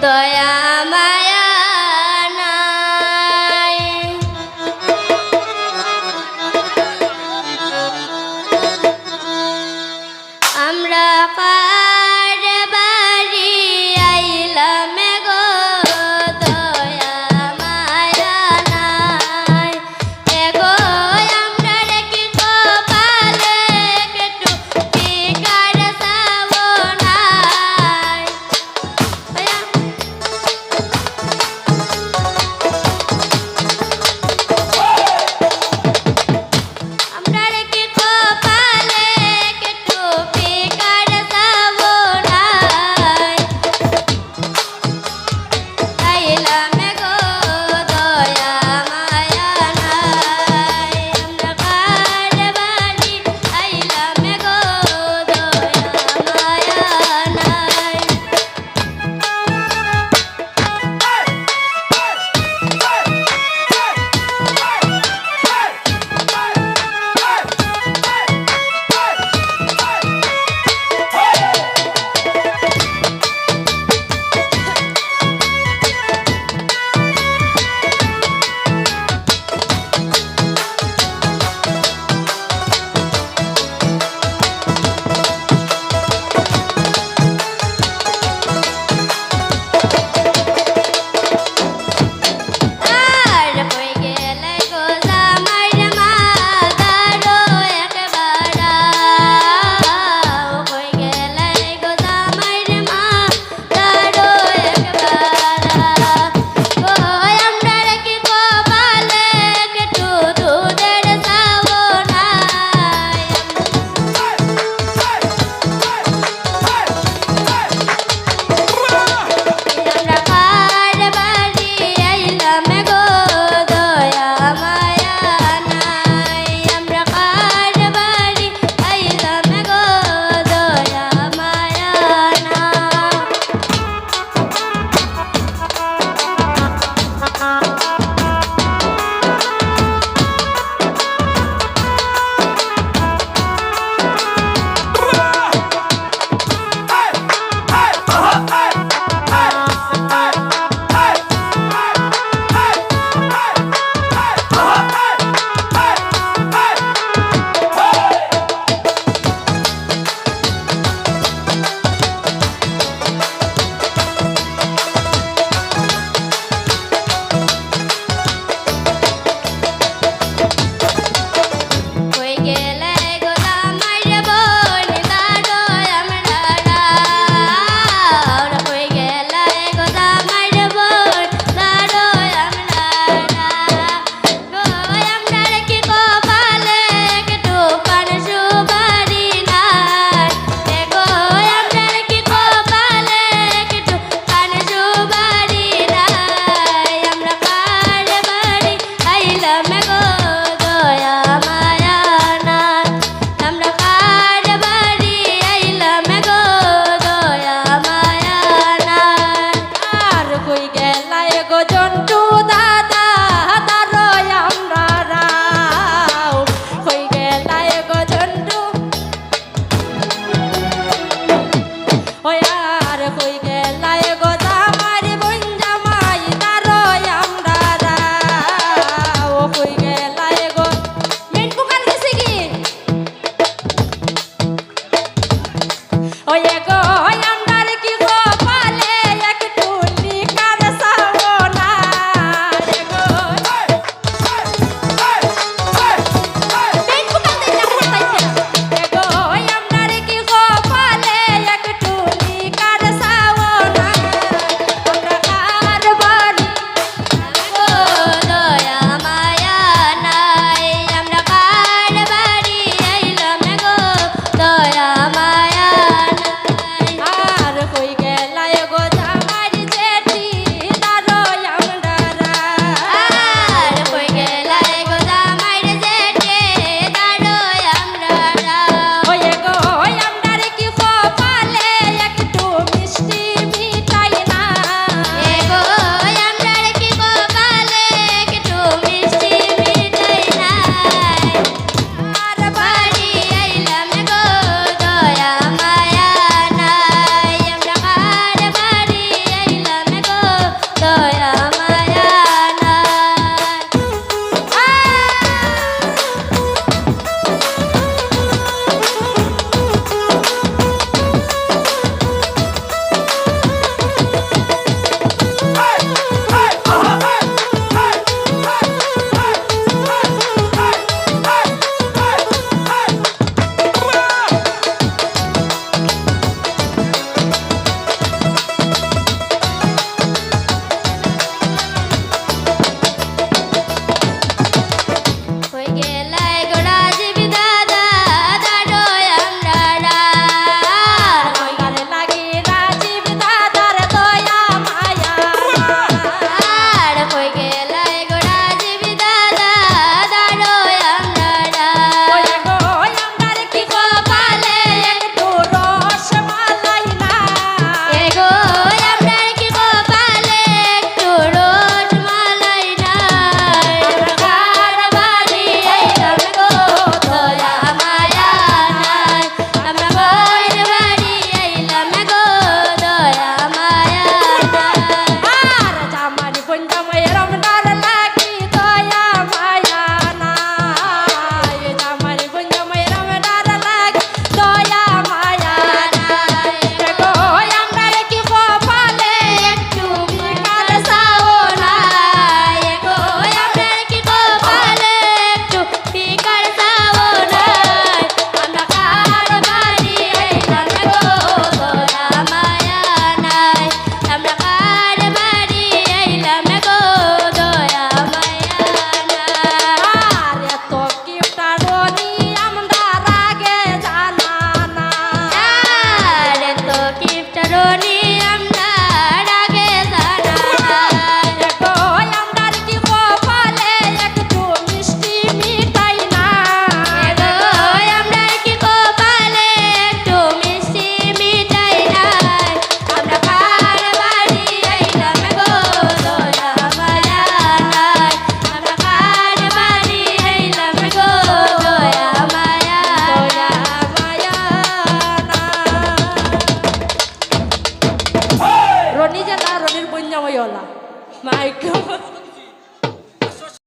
দয়া মায়া নাই। আমরা কার বাড়ি আইলাম গো, দয়া মায়া নাই। এগো আমরা কি কপালে একটু বিকার চাবো নাই। আমরা কি কপালে একটু বিকার চাবো নাই। আইলাম গো দয়া মায়া নাই। আমরা কার বাড়ি আইলাম গো, দয়া মায়া নাই। আর কই গেলে গো জামাইর মা, দাঁড়ো একবার আও। কই গেলে গো জামাইর মা, দাঁড়ো একবার আও। আমরা কি কপালে একটু দুধের চাবো নাই। আমরা কার বাড়ি আইলাম গো, দয়া মায়া নাই। আমরা কার বাড়ি আইলাম গো, দয়া মায়া নাই। কই গেলে গো জামাইর বোন, দাঁড়ো আমরা রাও। কই গেলে গো জামাইর বোন, দাঁড়ো আমরা রাও। আমরা কি কপালে একটু পান সুপারি নাই। এগো আমরা কি কপালে একটু পান সুপারি নাই। আমরা কার বাড়ি আইলাম গো, দয়া মায়া নাই। আমরা কার বাড়ি আইলাম গো, দয়া মায়া নাই। আর কই গেলাই গো জন্টু দাদা, দাঁড়ো আমরা রাও। কই গেলাই গো জন্টু, ওই আর কই গেলাই গো জামাইর বোন জামাই, দাঁড়ো আমরা রাও। কই গেলাই গো মেন পুকান গেছে কি, ওই গো আমরা কি কপালে একটু বিকার চাবো নাই। গো মেন পুকান দিন না তাইছে। গো আমরা কি কপালে একটু বিকার চাবো নাই। আমরা কার বাড়ি গো দয়া মায়া নাই। আমরা কার বাড়ি আইলাম গো, দয়া মায়া নাই। মাইকা